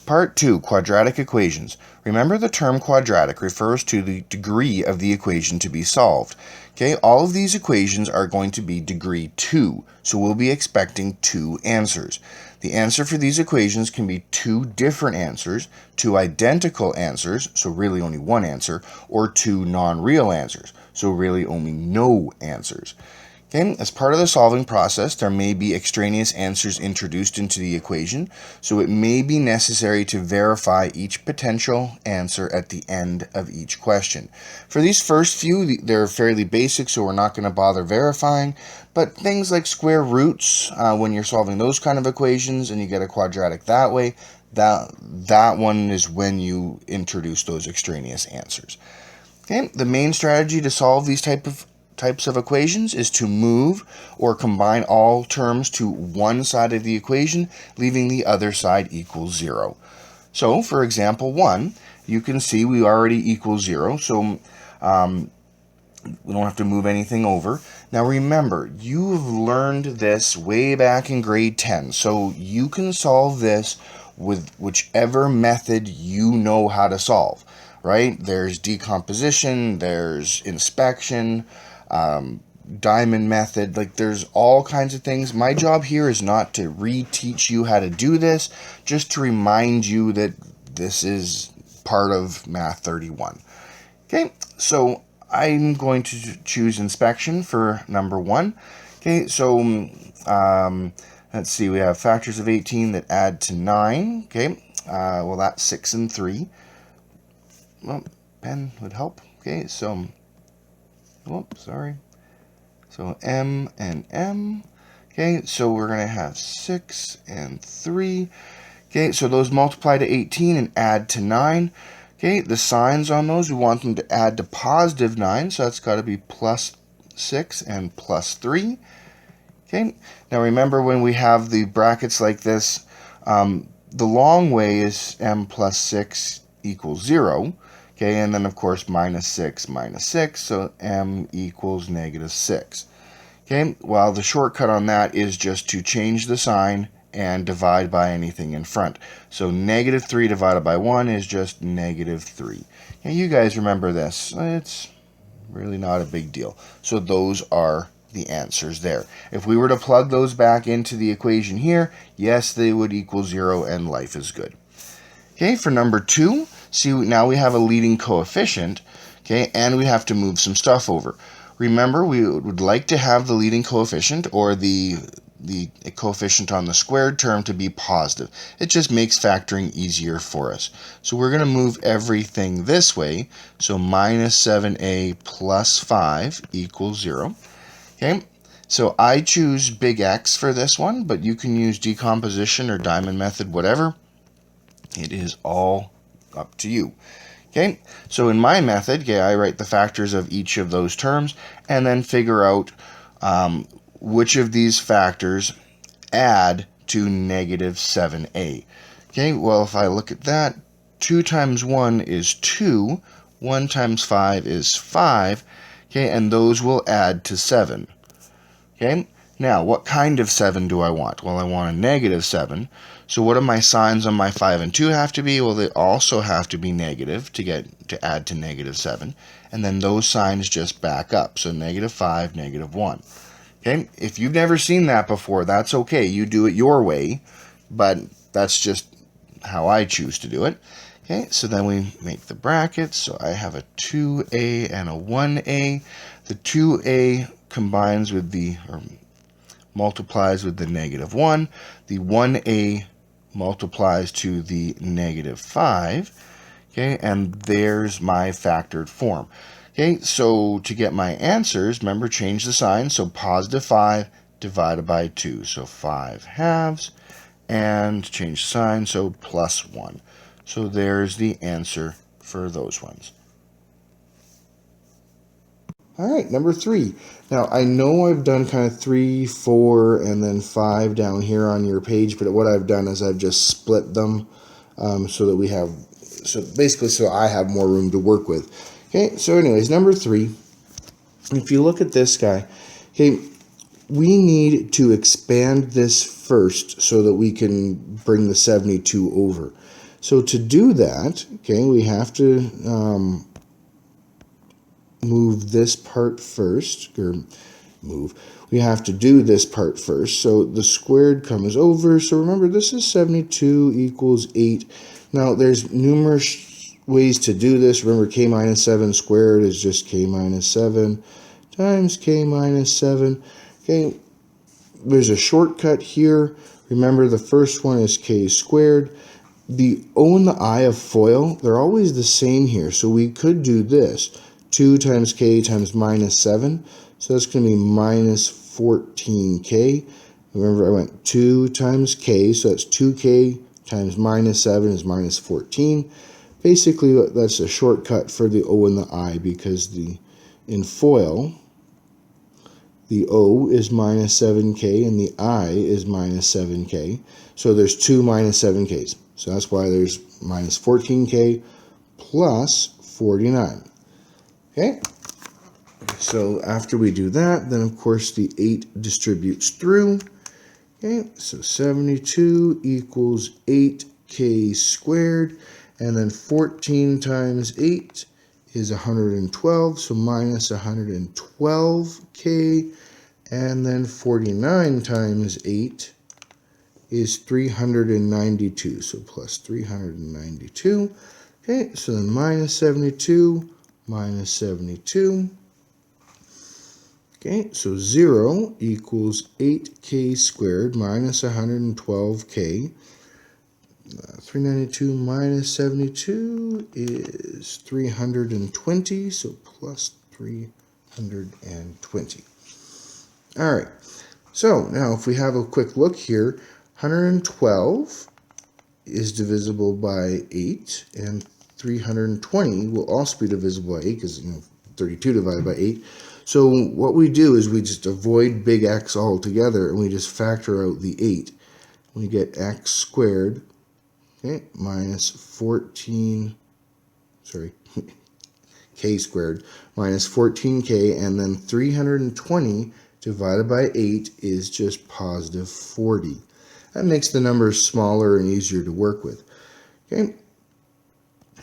Part 2, quadratic equations. Remember, the term quadratic refers to the degree of the equation to be solved. Okay, all of these equations are going to be degree 2, so we'll be expecting 2 answers. The answer for these equations can be 2 different answers, 2 identical answers, so really only 1 answer, or 2 non-real answers, so really only no answers. Okay, as part of the solving process, there may be extraneous answers introduced into the equation, so it may be necessary to verify each potential answer at the end of each question. For these first few, they're fairly basic, so we're not going to bother verifying, but things like square roots, when you're solving those kind of equations and you get a quadratic that way, that one is when you introduce those extraneous answers. Okay, the main strategy to solve these types of equations is to move or combine all terms to one side of the equation, leaving the other side equals 0. So, for example 1, you can see we already equal 0, so we don't have to move anything over. Now remember, you've learned this way back in grade 10, so you can solve this with whichever method you know how to solve, right? There's decomposition, there's inspection, diamond method, like there's all kinds of things. My job here is not to reteach you how to do this, just to remind you that this is part of Math 31. Okay, so I'm going to choose inspection for number 1. Okay, so let's see, we have factors of 18 that add to 9. Okay, well, that's 6 and 3. Well, pen would help. Okay, so, sorry. So M and M. Okay, so we're going to have 6 and 3. Okay, so those multiply to 18 and add to 9. Okay, the signs on those, we want them to add to positive 9, so that's got to be plus 6 and plus 3. Okay, now remember, when we have the brackets like this, the long way is M plus 6 equals 0. Okay, and then of course minus 6, so M equals negative 6. Okay, well, the shortcut on that is just to change the sign and divide by anything in front. So negative 3 divided by 1 is just negative 3. And you guys remember this. It's really not a big deal. So those are the answers there. If we were to plug those back into the equation here, yes, they would equal 0 and life is good. Okay, for number 2, see, now we have a leading coefficient, okay, and we have to move some stuff over. Remember, we would like to have the leading coefficient, or the coefficient on the squared term, to be positive. It just makes factoring easier for us. So we're going to move everything this way. So minus 7a plus 5 equals 0. Okay, so I choose big X for this one, but you can use decomposition or diamond method, whatever. It is all up to you. Okay, so in my method, okay, I write the factors of each of those terms and then figure out which of these factors add to negative 7a. Okay, well, if I look at that, 2 times 1 is 2, 1 times 5 is 5, okay, and those will add to 7. Okay, now what kind of 7 do I want? Well, I want a negative 7. So what do my signs on my 5 and 2 have to be? Well, they also have to be negative to add to negative 7. And then those signs just back up. So negative 5, negative 1. Okay, if you've never seen that before, that's okay. You do it your way, but that's just how I choose to do it. Okay, so then we make the brackets. So I have a 2a and a 1a. The 2a combines with or multiplies with the negative 1. The 1a multiplies to the negative 5. Okay, and there's my factored form. Okay, so to get my answers, remember, change the sign. So positive 5 divided by 2. So 5 halves. And change the sign, so plus 1. So there's the answer for those ones. All right, number 3. Now, I know I've done kind of 3, 4, and then 5 down here on your page, but what I've done is I've just split them so that we have, so I have more room to work with. Okay, so anyways, number 3, if you look at this guy, okay, we need to expand this first so that we can bring the 72 over. So to do that, okay, we have to move this part first, or we have to do this part first. So the squared comes over. So remember, this is 72 equals 8. Now, there's numerous ways to do this. Remember, k minus 7 squared is just k minus 7 times k minus 7. Okay, there's a shortcut here. Remember, the first one is k squared. The O and the I of FOIL, they're always the same here. So we could do this. 2 times k times minus 7. So that's going to be minus 14k. Remember, I went 2 times k, so that's 2k times minus 7 is minus 14. Basically, that's a shortcut for the O and the I, because in FOIL, the O is minus 7k and the I is minus 7k. So there's 2 minus 7k's. So that's why there's minus 14k plus 49. Okay? So after we do that, then of course the 8 distributes through. Okay, so 72 equals 8k squared. And then 14 times 8 is 112, so minus 112k. And then 49 times 8 is 392, so plus 392. Okay, so then minus 72, minus 72. Okay, so 0 equals 8k squared minus 112k. 392 minus 72 is 320, so plus 320. All right, so now if we have a quick look here, 112 is divisible by 8, and 320 will also be divisible by 8, because 32 divided by 8. So what we do is we just avoid big X altogether, and we just factor out the 8. We get x squared, okay, minus 14, k squared, minus 14k, and then 320 divided by 8 is just positive 40. That makes the numbers smaller and easier to work with. Okay.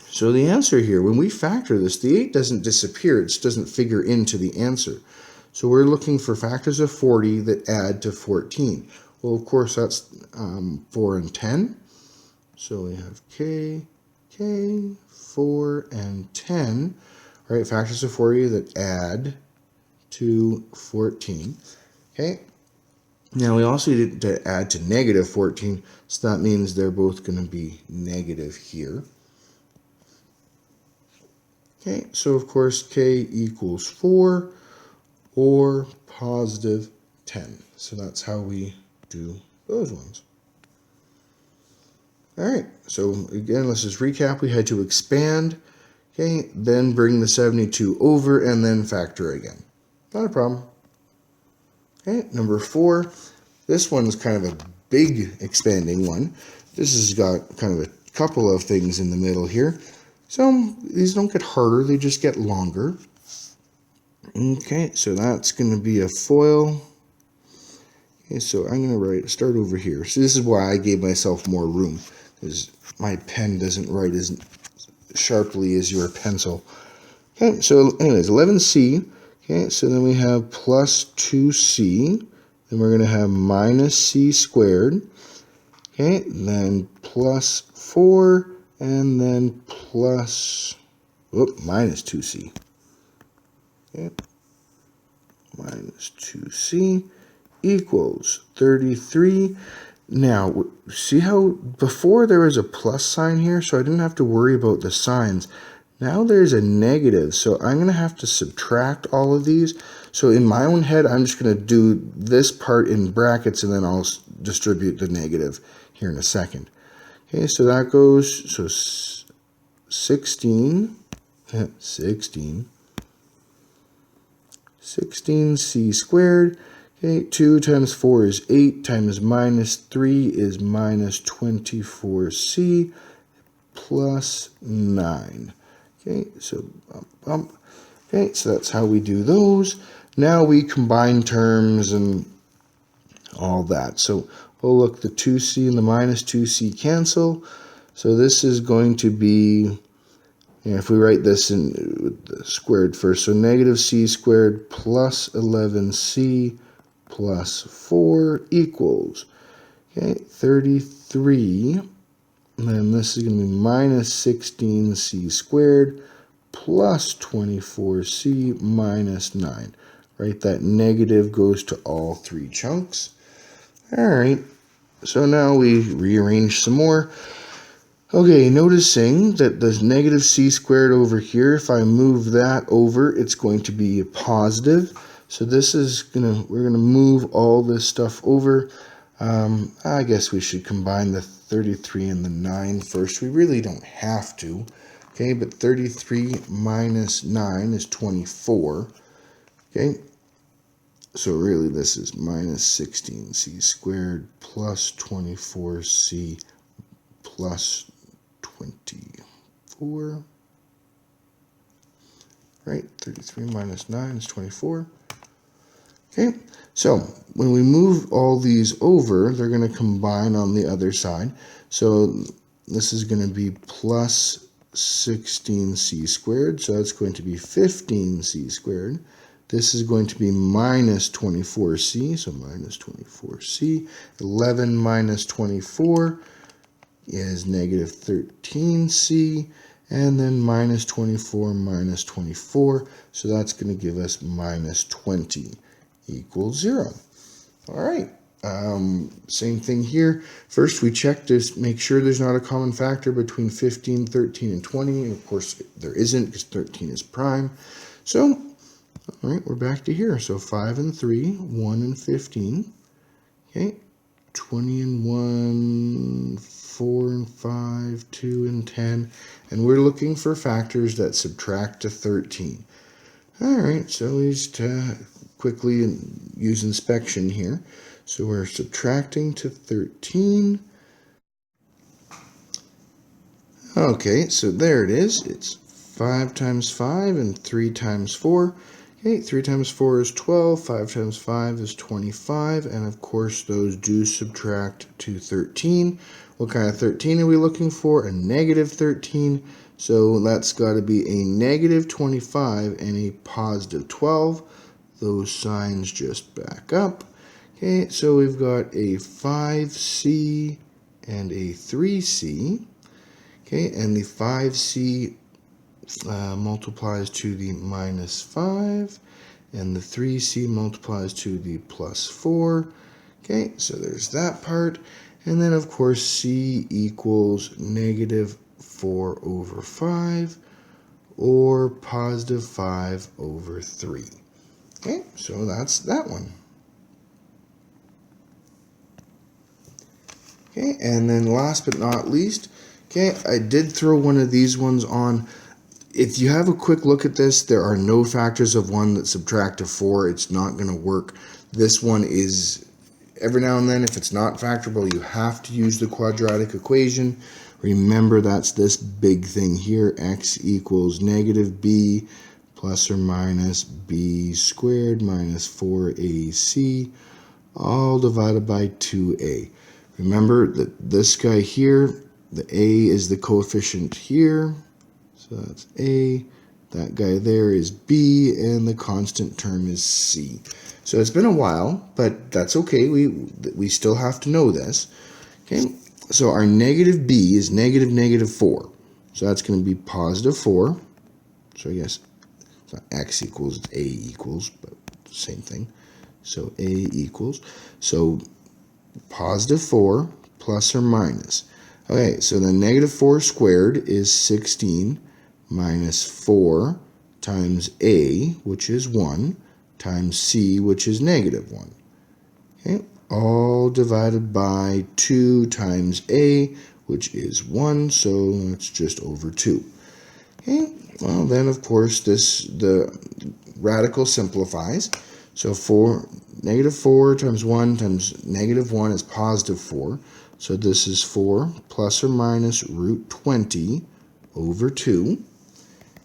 So the answer here, when we factor this, the 8 doesn't disappear. It doesn't figure into the answer. So we're looking for factors of 40 that add to 14. Well, of course, that's 4 and 10. So we have k, 4, and 10. All right, factors of 40 that add to 14. Okay. Now we also need to add to negative 14, so that means they're both going to be negative here. Okay, so of course k equals 4 or positive 10. So that's how we do those ones. All right, so again, let's just recap. We had to expand, okay, then bring the 72 over, and then factor again. Not a problem. Okay, number 4. This one's kind of a big expanding one. This has got kind of a couple of things in the middle here. So these don't get harder, they just get longer. Okay, so that's going to be a FOIL. Okay, so I'm going to start over here. So this is why I gave myself more room, because my pen doesn't write as sharply as your pencil. Okay, so anyways, 11c. Okay, so then we have plus 2c. Then we're going to have minus c squared. Okay, then plus 4, and then plus, minus 2c. Okay, minus 2c equals 33. Now, see how before there was a plus sign here, so I didn't have to worry about the signs. Now there's a negative, so I'm going to have to subtract all of these. So in my own head, I'm just going to do this part in brackets, and then I'll distribute the negative here in a second. Okay, so that goes, so 16 c squared. Okay, 2 times 4 is 8, times minus 3 is minus 24c plus 9. Okay, so okay, so that's how we do those. Now we combine terms and all that. So we'll look, the 2c and the minus 2c cancel. So this is going to be, if we write this in with the squared first, so negative c squared plus 11c plus 4 equals, 33, and then this is going to be minus 16c squared plus 24c minus 9. Right, that negative goes to all three chunks. All right, so now we rearrange some more. Okay, noticing that there's negative c squared over here, if I move that over, it's going to be a positive. So this is we're gonna move all this stuff over. I guess we should combine the 33 and the 9 first. We really don't have to. Okay, but 33 minus 9 is 24. Okay, so really this is minus 16c squared plus 24c plus 24, right? 33 minus 9 is 24. Okay, so when we move all these over, they're going to combine on the other side. So this is going to be plus 16c squared, so that's going to be 15c squared. This is going to be minus 24c, so minus 24c. 11 minus 24 is negative 13c, and then minus 24 minus 24, so that's going to give us minus 20 equals 0. All right, same thing here. First we check to make sure there's not a common factor between 15, 13, and 20, and of course there isn't because 13 is prime. So, all right, we're back to here. So 5 and 3, 1 and 15, okay, 20 and 1, 4 and 5, 2 and 10, and we're looking for factors that subtract to 13. All right, so we just quickly use inspection here. So we're subtracting to 13. Okay, so there it is. It's 5 times 5 and 3 times 4. Okay, 3 times 4 is 12, 5 times 5 is 25, and of course those do subtract to 13. What kind of 13 are we looking for? A negative 13, so that's got to be a negative 25 and a positive 12. Those signs just back up. Okay, so we've got a 5c and a 3c. Okay, and the 5c multiplies to the minus 5, and the 3c multiplies to the plus 4. Okay, so there's that part. And then, of course, c equals negative 4 over 5, or positive 5 over 3. Okay, so that's that one. Okay, and then last but not least, okay, I did throw one of these ones on. If you have a quick look at this, there are no factors of 1 that subtract to 4. It's not going to work. This one is, every now and then, if it's not factorable, you have to use the quadratic equation. Remember, that's this big thing here, x equals negative b plus or minus b squared minus 4ac, all divided by 2a. Remember that this guy here, the a is the coefficient here, so that's a. That guy there is b, and the constant term is c. So it's been a while, but that's okay. We still have to know this. Okay, so our negative b is negative negative 4. So that's going to be positive 4. So I guess it's not x equals, it's a equals, but same thing. So a equals. So positive 4 plus or minus. Okay, so the negative 4 squared is 16 minus 4 times a, which is 1, times c, which is negative 1. Okay, all divided by 2 times a, which is 1, so it's just over 2. Okay, well then of course the radical simplifies. So negative 4 times 1 times negative 1 is positive 4. So this is 4 plus or minus root 20 over 2.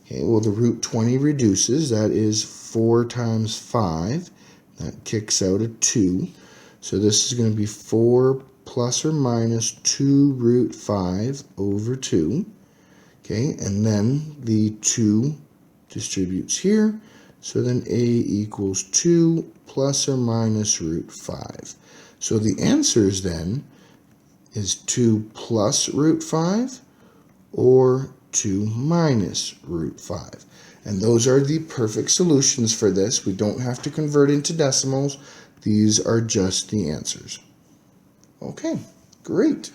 Okay, well, the root 20 reduces. That is 4 times 5. That kicks out a 2. So this is going to be 4 plus or minus 2 root 5 over 2. Okay, and then the 2 distributes here. So then a equals 2 plus or minus root 5. So the answers then is 2 plus root 5 or 2 minus root 5. And those are the perfect solutions for this. We don't have to convert into decimals. These are just the answers. Okay, great.